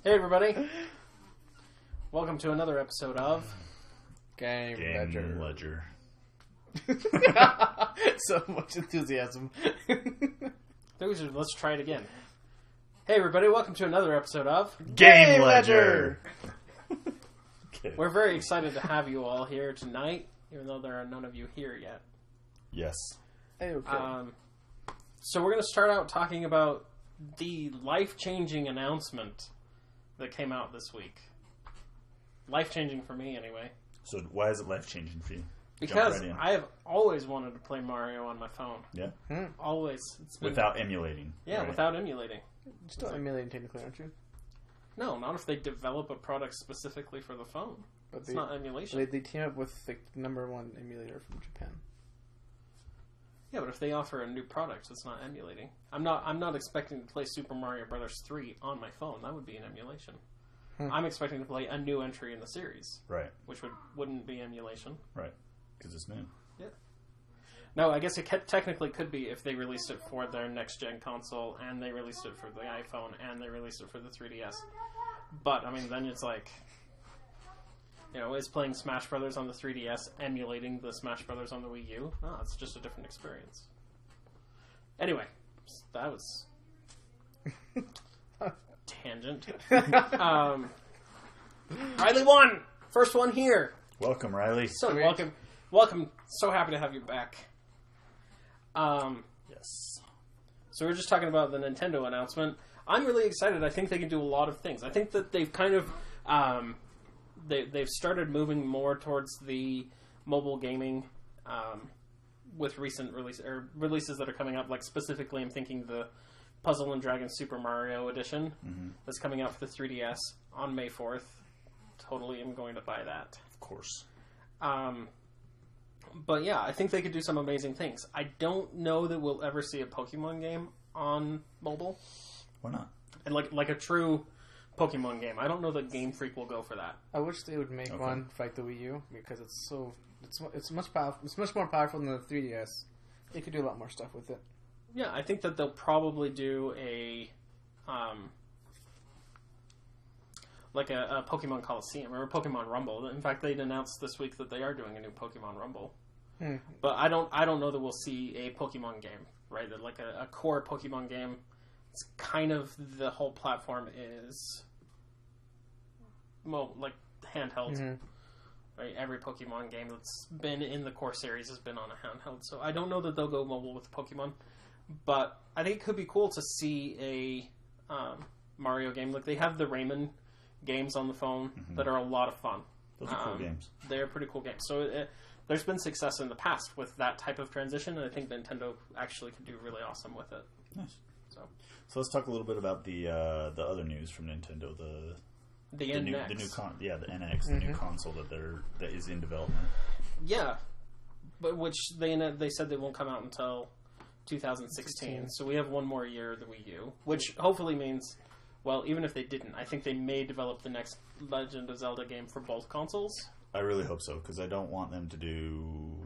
Hey everybody, welcome to another episode of Game Ledger. So much enthusiasm. Let's try it again. Hey everybody, welcome to another episode of Game Ledger. Okay. We're very excited to have you all here tonight, even though there are none of you here yet. Yes. Hey, okay. So we're going to start out talking about the life-changing announcement that came out this week. Life-changing for me, anyway. So why is it life-changing for you? Because I have always wanted to play Mario on my phone. Yeah? Always. It's been, without emulating. Yeah, right? without emulating. You're still emulating technically, aren't you? No, not if they develop a product specifically for the phone. But It's not emulation. They team up with the number one emulator from Japan. Yeah, but if they offer a new product, it's not emulating. I'm not expecting to play Super Mario Brothers 3 on my phone. That would be an emulation. I'm expecting to play a new entry in the series. Right. Which wouldn't be emulation. Right. Because it's new. Yeah. No, I guess it technically could be if they released it for their next-gen console, and they released it for the iPhone, and they released it for the 3DS. But, I mean, then it's like... You know, is playing Smash Brothers on the 3DS emulating the Smash Brothers on the Wii U? No, it's just a different experience. Anyway, that was... tangent. Riley won! First one here! Welcome, Riley. So, welcome. So happy to have you back. Yes. So we're just talking about the Nintendo announcement. I'm really excited. I think they can do a lot of things. I think that they've kind of... They've started moving more towards the mobile gaming with recent releases that are coming up. Like specifically, I'm thinking the Puzzle and Dragons Super Mario Edition that's coming out for the 3DS on May 4th. Totally am going to buy that. Of course. But yeah, I think they could do some amazing things. I don't know that we'll ever see a Pokemon game on mobile. Why not? And like a true Pokemon game. I don't know that Game Freak will go for that. I wish they would make one for like the Wii U because it's much powerful. It's much more powerful than the 3DS. They could do a lot more stuff with it. Yeah, I think that they'll probably do a Pokemon Coliseum or a Pokemon Rumble. In fact, they'd announced this week that they are doing a new Pokemon Rumble. But I don't know that we'll see a Pokemon game, right? Like a core Pokemon game. It's kind of the whole platform is like handheld. Right? Every Pokemon game that's been in the core series has been on a handheld. So I don't know that they'll go mobile with Pokemon, but I think it could be cool to see a Mario game. Like they have the Rayman games on the phone that are a lot of fun. Those are cool games. They're pretty cool games. So there's been success in the past with that type of transition, and I think Nintendo actually could do really awesome with it. Nice. So let's talk a little bit about the other news from Nintendo. The NX. The NX, the new console that is in development. Yeah, but which they said they won't come out until 2016. So we have one more year of the Wii U, which hopefully means, well, even if they didn't, I think they may develop the next Legend of Zelda game for both consoles. I really hope so, because I don't want them to do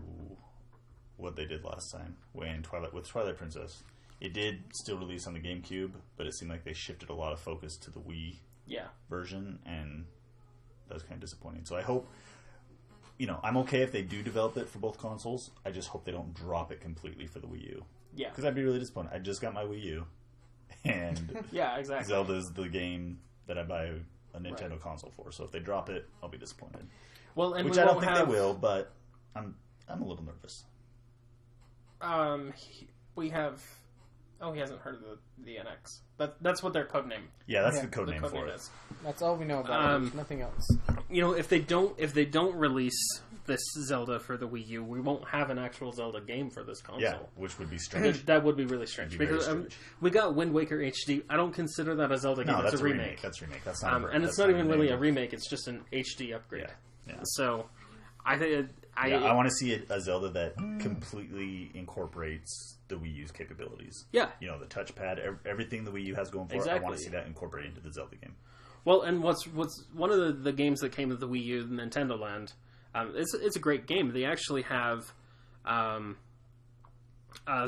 what they did last time with Twilight Princess. It did still release on the GameCube, but it seemed like they shifted a lot of focus to the Wii version, and that was kind of disappointing. So I hope, I'm okay if they do develop it for both consoles. I just hope they don't drop it completely for the Wii U. Yeah. Because I'd be really disappointed. I just got my Wii U, and yeah, exactly. Zelda's the game that I buy a Nintendo console for. So if they drop it, I'll be disappointed. Well, and which I don't think they will, but I'm a little nervous. We have... Oh, he hasn't heard of the NX. That's what their code name. Yeah, that's the code name for it. That's all we know about it. There's nothing else. If they don't release this Zelda for the Wii U, we won't have an actual Zelda game for this console. Yeah, which would be strange. That would be really strange. It'd be very Because strange. we got Wind Waker HD. I don't consider that a Zelda game. No, It's that's a remake. That's a remake. That's not. And it's not even really a remake. It's just an HD upgrade. Yeah. So, I think I want to see a Zelda that completely incorporates the Wii U's capabilities. Yeah. You know, the touchpad, everything the Wii U has going for it. I Exactly. want to see that incorporated into the Zelda game. Well, and what's one of the games that came with the Wii U, Nintendo Land. It's a great game. They actually have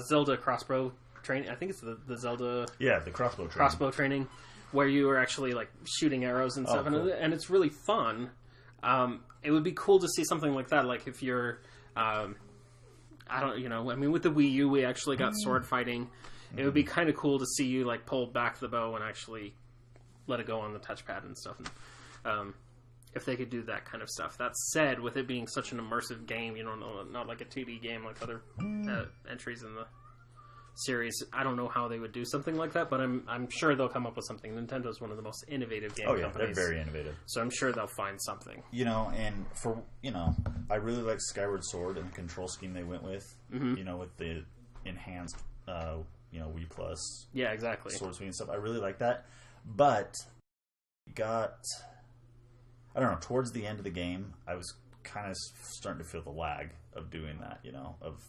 Zelda crossbow training. I think it's the Zelda Yeah, the crossbow training. training, where you are actually like shooting arrows and stuff, cool. and it's really fun. It would be cool to see something like that. Like if you're, I mean, with the Wii U, we actually got sword fighting. It would be kind of cool to see you like pull back the bow and actually let it go on the touchpad and stuff. If they could do that kind of stuff. That said, with it being such an immersive game, not like a 2D game like other entries in the series, I don't know how they would do something like that, but I'm sure they'll come up with something. Nintendo's one of the most innovative game Oh yeah, companies. they're very innovative. So I'm sure they'll find something. And for I really like Skyward Sword and the control scheme they went with. Mm-hmm. With the enhanced, Wii Plus Yeah, exactly. sword swing and stuff. I really like that, but I don't know. Towards the end of the game, I was kind of starting to feel the lag of doing that. Of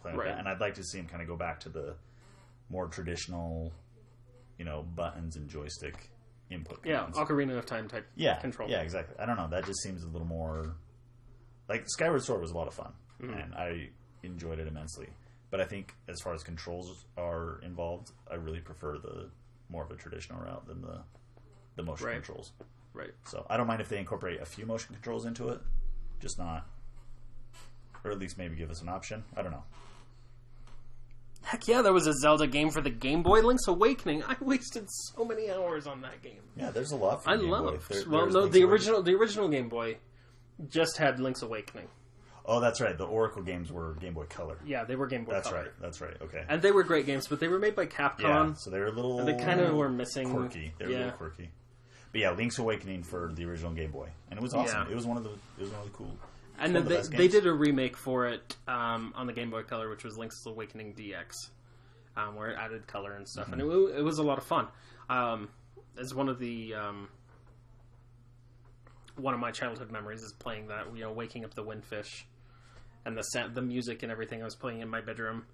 playing with Right. that, and I'd like to see him kind of go back to the more traditional, buttons and joystick input. Yeah, commands. Ocarina of Time type control. Yeah, exactly. I don't know. That just seems a little more like Skyward Sword was a lot of fun, and I enjoyed it immensely. But I think as far as controls are involved, I really prefer the more of a traditional route than the motion Right. controls. Right. So I don't mind if they incorporate a few motion controls into it, just not, or at least maybe give us an option. I don't know. Heck yeah, there was a Zelda game for the Game Boy, Link's Awakening. I wasted so many hours on that game. Yeah, there's a lot. For I Game love Boy. it. There's No, Link's the Awakening. original Game Boy just had Link's Awakening. Oh, that's right. The Oracle games were Game Boy Color. Yeah, they were Game Boy That's Color. right. That's right. Okay. And they were great games, but they were made by Capcom. Yeah, so they were a little. And they kind of were missing. quirky. They were a little quirky. But yeah, Link's Awakening for the original Game Boy, and it was awesome. Yeah. It was one of the cool. And one of the then best they games. did a remake for it on the Game Boy Color, which was Link's Awakening DX, where it added color and stuff, and it was a lot of fun. As one of my childhood memories is playing that, waking up the Windfish, and the music and everything. I was playing in my bedroom,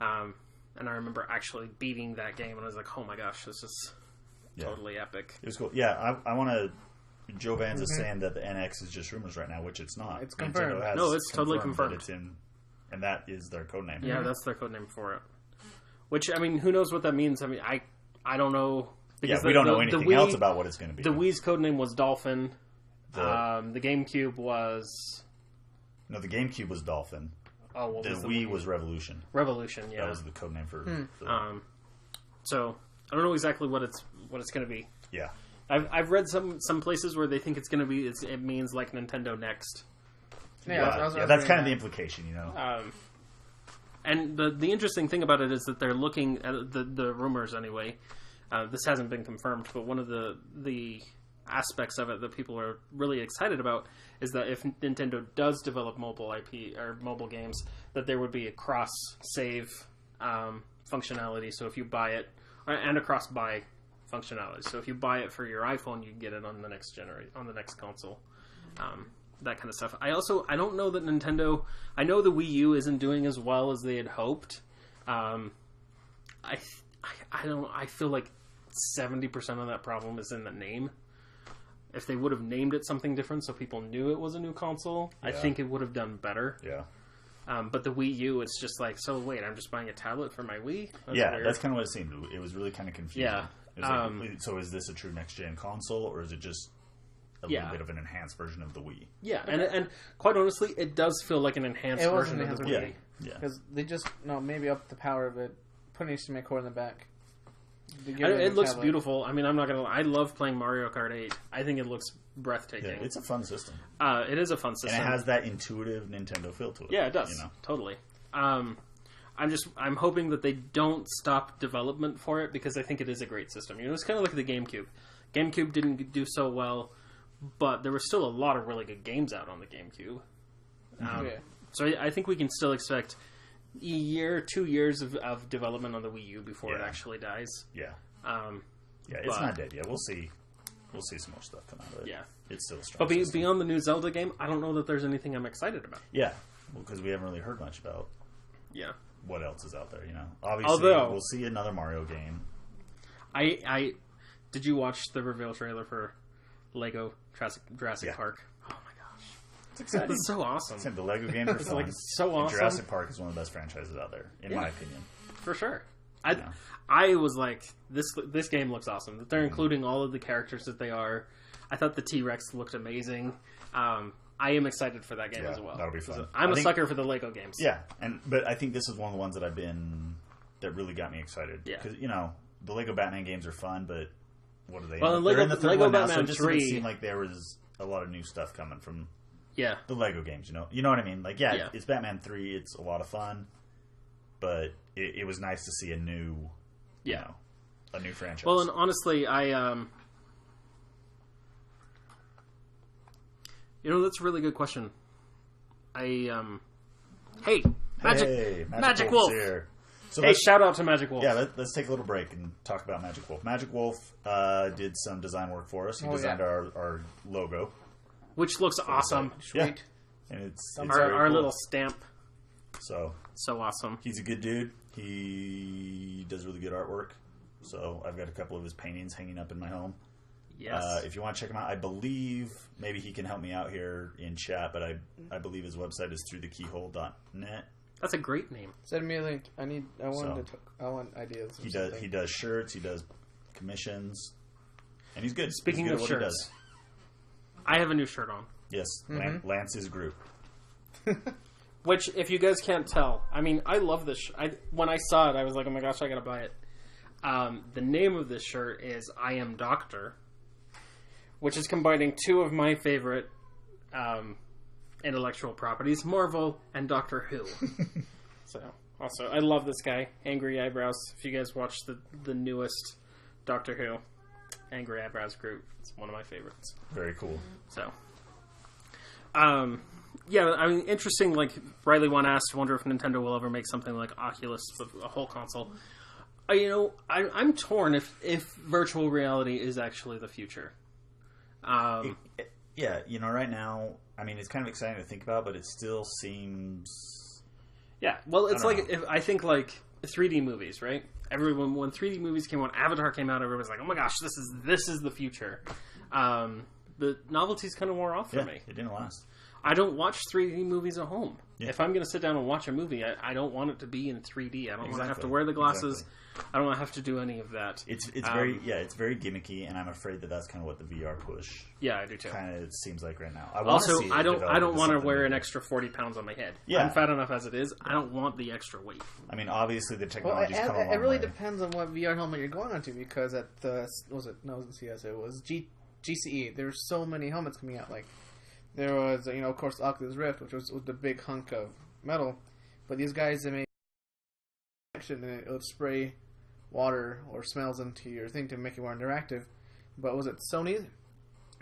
and I remember actually beating that game, and I was like, "Oh my gosh, this is totally epic." It was cool. Yeah, I want to. Joe Vans is saying that the NX is just rumors right now, which it's not. It's confirmed. Nintendo has No, it's totally that confirmed. It's in, and that is their code name. Yeah, that's their code name for it. Which, I mean, who knows what that means? I mean, I don't know. Yeah, because we don't know the anything Wii- else about what it's going to be. The Wii's code name was Dolphin. The- The GameCube was... No, the GameCube was Dolphin. Oh, what The was the Wii was Revolution. Revolution, yeah. That was the code name for. So, I don't know exactly what it's going to be. Yeah. I've read some places where they think it's going to be... it means like Nintendo Next. Yeah, That's kind of the implication, And the interesting thing about it is that they're looking at the rumors anyway. This hasn't been confirmed, but one of the aspects of it that people are really excited about is that if Nintendo does develop mobile IP or mobile games, that there would be a cross save functionality. So if you buy it, and a cross buy functionality. So if you buy it for your iPhone, you can get it on the next console. That kind of stuff. I don't know that Nintendo... I know the Wii U isn't doing as well as they had hoped. I feel like 70% of that problem is in the name. If they would have named it something different so people knew it was a new console, I think it would have done better. Yeah. But the Wii U, it's just like, so wait, I'm just buying a tablet for my Wii? That's kind of what it seemed. It was really kind of confusing. Yeah. It was like, so is this a true next-gen console, or is it just a little bit of an enhanced version of the Wii? Yeah, and quite honestly, it does feel like an enhanced version of the Wii. Yeah. Because they just maybe up the power of it, put an HDMI cord in the back. It looks beautiful. I mean, I'm not gonna lie. I love playing Mario Kart 8. I think it looks breathtaking. Yeah, it's a fun system. It is a fun system. And it has that intuitive Nintendo feel to it. Yeah, it does. Totally. I'm hoping that they don't stop development for it because I think it is a great system. It's kind of like the GameCube. GameCube didn't do so well, but there were still a lot of really good games out on the GameCube. Yeah. So I think we can still expect a year, 2 years of development on the Wii U before it Yeah. actually dies. Yeah. Um, Yeah, it's But- not dead yet. We'll see. We'll see some more stuff come out of it. Yeah. It's still a strong but system. beyond the new Zelda game, I don't know that there's anything I'm excited about. Yeah, because we haven't really heard much about Yeah. what else is out there, you know. Obviously, Although- we'll see another Mario game. I did you watch the reveal trailer for Lego Jurassic Yeah. Park? Oh my gosh, It's exciting. it's so awesome. The Lego games are It's fun. like so And awesome. Jurassic Park is one of the best franchises out there, in my opinion. For sure. Yeah. I was like, this game looks awesome. That they're including all of the characters that they are. I thought the T-Rex looked amazing. I am excited for that game Yeah, as well. that'll be fun. I'm I a think- sucker for the Lego games. Yeah, but I think this is one of the ones that really got me excited. Yeah. Because, you know, the Lego Batman games are fun, but what are they? Well, They're in the third Lego one now, so Batman it just 3 didn't seem like there was a lot of new stuff coming from Yeah. the Lego games, you know? You know what I mean? Like, yeah, Yeah. it's Batman 3, it's a lot of fun, but it was nice to see a new, Yeah. you know, a new franchise. Well, and honestly, you know, that's a really good question. Hey, Magic Wolf. Here. So Hey, let's- shout out to Magic Wolf. Yeah, let's take a little break and talk about Magic Wolf. Magic Wolf did some design work for us. He designed yeah. our logo. Which looks awesome. Sweet. And it's Our, very our cool. little stamp. So So awesome. he's a good dude. He does really good artwork. So I've got a couple of his paintings hanging up in my home. Yes. If you want to check him out, I believe maybe he can help me out here in chat, but I believe his website is throughthekeyhole.net. That's a great name. Send me a link. I want ideas. or He does shirts, he does commissions, and he's good. Speaking he's good of at what he shirts, does. I have a new shirt on. Yes, Lance's group. Which, if you guys can't tell, I mean, I love this. When I saw it, I was like, oh my gosh, I gotta buy it. The name of this shirt is I Am Doctor, which is combining two of my favorite intellectual properties, Marvel and Doctor Who. So, also, I love this guy, Angry Eyebrows. If you guys watch the newest Doctor Who, Angry Eyebrows group, it's one of my favorites. Very cool. So, yeah, I mean, interesting. Like Riley one asked, wonder if Nintendo will ever make something like Oculus, a whole console. I'm torn if virtual reality is actually the future. Yeah, you know, right now, I mean, it's kind of exciting to think about, but it still seems... Yeah, well, it's I don't like I think like 3D movies, right? Everyone, when 3D movies came out, Avatar came out, everyone was like, "Oh my gosh, this is the future." The novelty's kind of wore off for Yeah, me. it didn't last. I don't watch 3D movies at home. Yeah. If I'm going to sit down and watch a movie, I don't want it to be in 3D. I don't want to have to Exactly. wear the glasses. I don't want to have to do any of that. It's very gimmicky, and I'm afraid that's kind of what the VR push Yeah, I do too. kind of seems like right now. I wanna Also, see it I don't develop into want to something wear an new. extra 40 pounds on my head. Yeah. I'm fat enough as it is. I don't want the extra weight. I mean, obviously the Well, technology's come a long it really way. depends on what VR helmet you're going onto, because at the it wasn't CS, it was GCE. There's so many helmets coming out. Like there was, of course, the Oculus Rift, which was the big hunk of metal, but these guys, they made action and it would spray water or smells into your thing to make it more interactive. But was it Sony?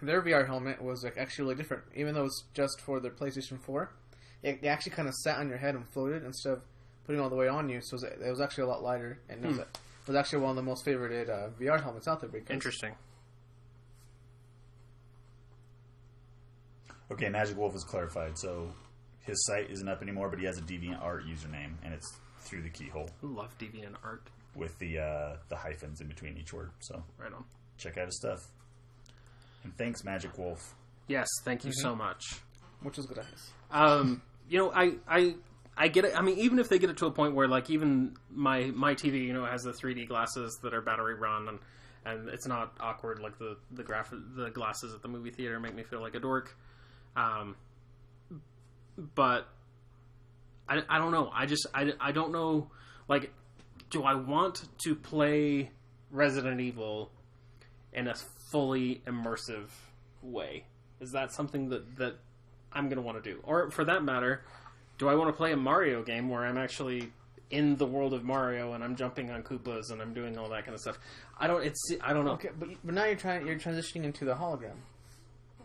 Their VR helmet was like actually really different, even though it's just for their PlayStation 4. It actually kind of sat on your head and floated instead of putting all the weight on you. So it was actually a lot lighter, and it was actually one of the most favorited VR helmets out there. Because Interesting. Okay, Magic Wolf is clarified, so his site isn't up anymore, but he has a DeviantArt username, and it's through the keyhole I love deviant art. with the hyphens in between each word. So Right on. check out his stuff. And thanks, Magic Wolf. Yes, thank you so much. which is good, I guess. I get it. I mean, even if they get it to a point where, like, even my TV, has the 3D glasses that are battery run, and it's not awkward like the glasses at the movie theater make me feel like a dork. But I don't know. I don't know. Like, do I want to play Resident Evil in a fully immersive way? Is that something that I'm going to want to do? Or for that matter, do I want to play a Mario game where I'm actually in the world of Mario and I'm jumping on Koopas and I'm doing all that kind of stuff? I don't know. Okay, but now you're transitioning into the hologram,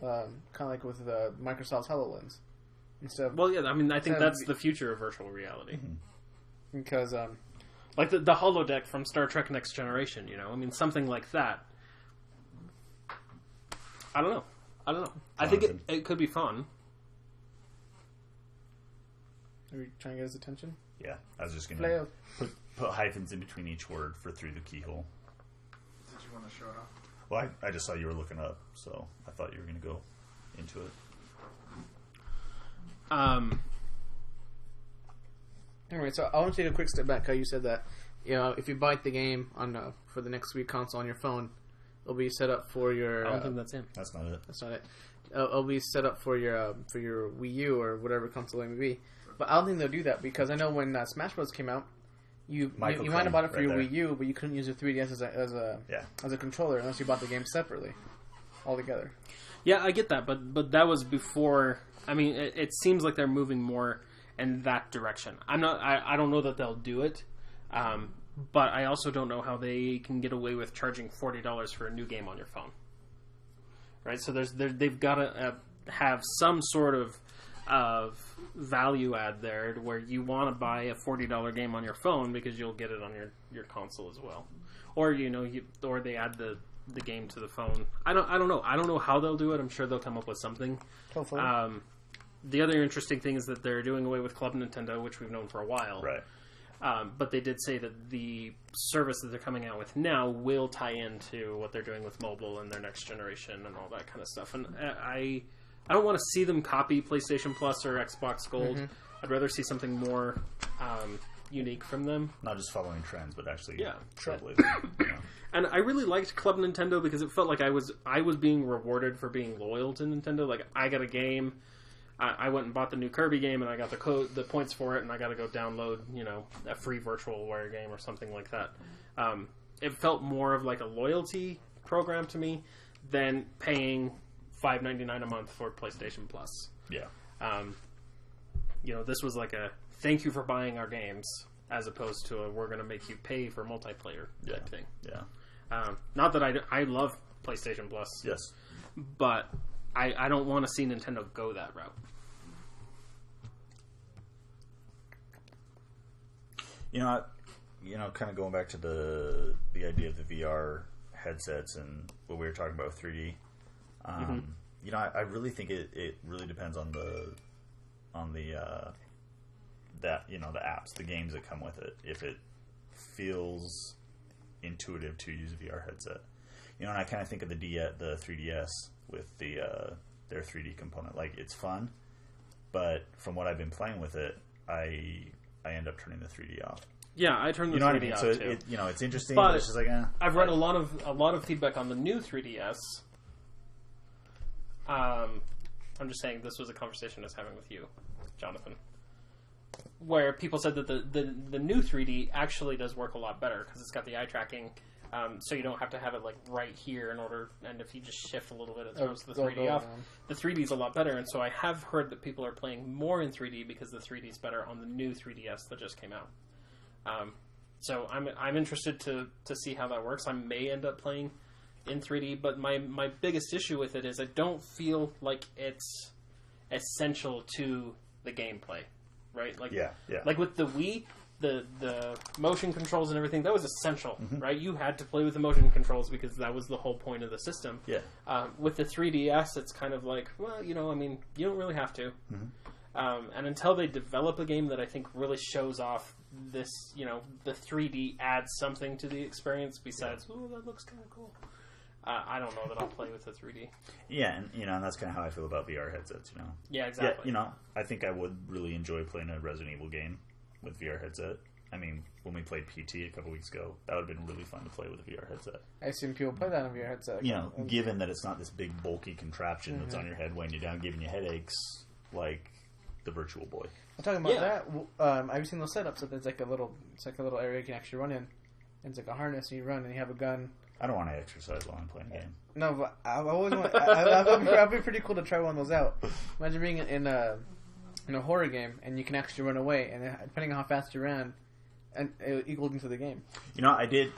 kind of like with Microsoft's HoloLens. instead of Well, yeah, I mean, I think So- that's the future of virtual reality. because Like the holodeck from Star Trek Next Generation, I mean, something like that. I don't know. I think it could be fun. are you trying to get his attention? Yeah, I was just Play gonna out. put hyphens in between each word for through the keyhole. Did you want to show it off? Well, I just saw you were looking up, so I thought you were gonna go into it. Anyway, so I want to take a quick step back. How you said that, if you buy the game on for the next week console on your phone, it'll be set up for your. I don't think that's him. That's not it. That's not it. It'll be set up for your Wii U or whatever console it may be. But I don't think they'll do that because I know when Smash Bros came out, you might have bought it for right your there. Wii U, but you couldn't use your 3DS as a controller unless you bought the game separately, altogether. Yeah, I get that, but that was before. I mean, it seems like they're moving more in that direction. I don't know that they'll do it, but I also don't know how they can get away with charging $40 for a new game on your phone. Right, so they've got to have some sort of value add there where you want to buy a $40 game on your phone because you'll get it on your console as well, or or they add the game to the phone. I don't know. I don't know how they'll do it. I'm sure they'll come up with something. Hopefully. The other interesting thing is that they're doing away with Club Nintendo, which we've known for a while. Right. But they did say that the service that they're coming out with now will tie into what they're doing with mobile and their next generation and all that kind of stuff. And I don't want to see them copy PlayStation Plus or Xbox Gold. Mm-hmm. I'd rather see something more unique from them. Not just following trends, but actually Sure. trailblazing. And I really liked Club Nintendo because it felt like I was being rewarded for being loyal to Nintendo. Like, I got a game, I went and bought the new Kirby game, and I got the points for it, and I got to go download, a free virtualware game or something like that. It felt more of like a loyalty program to me than paying $5.99 a month for PlayStation Plus. Yeah. This was like a thank you for buying our games, as opposed to a we're going to make you pay for multiplayer type thing. Yeah. Not that I love PlayStation Plus, Yes. but I don't want to see Nintendo go that route. Kind of going back to the idea of the VR headsets and what we were talking about with 3D. I really think it really depends on the apps, the games that come with it. If it feels intuitive to use a VR headset, and I kind of think of the 3DS with their 3D component. Like, it's fun, but from what I've been playing with it, I end up turning the 3D off. Yeah, I turned the 3D You know what I mean? off So too. it's interesting, But but it's just like, I've read a lot of feedback on the new 3DS. I'm just saying this was a conversation I was having with you, Jonathan, where people said that the new 3D actually does work a lot better because it's got the eye tracking, so you don't have to have it like right here and if you just shift a little bit, it throws the 3D off. The 3D is a lot better, and so I have heard that people are playing more in 3D because the 3D is better on the new 3DS that just came out. So I'm interested to see how that works. I may end up playing in 3D, but my biggest issue with it is I don't feel like it's essential to the gameplay, right? Like, yeah. like with the Wii, the motion controls and everything, that was essential, right? You had to play with the motion controls because that was the whole point of the system. Yeah. With the 3DS, it's kind of like, well, you don't really have to. And until they develop a game that I think really shows off this, the 3D adds something to the experience besides, oh, that looks kind of cool. I don't know that I'll play with the 3D. Yeah, and that's kind of how I feel about VR headsets, Yeah, exactly. Yeah, I think I would really enjoy playing a Resident Evil game with VR headset. I mean, when we played PT a couple weeks ago, that would have been really fun to play with a VR headset. I assume people play that on VR headset. Given that it's not this big bulky contraption that's on your head weighing you down, giving you headaches, like the Virtual Boy. I'm talking about that. I've seen those setups that there's like a little area you can actually run in. And it's like a harness, and you run, and you have a gun. I don't want to exercise while I'm playing a game. No, but I always want. That'd be pretty cool to try one of those out. Imagine being in a horror game, and you can actually run away, and depending on how fast you ran, and it equals into the game. I did.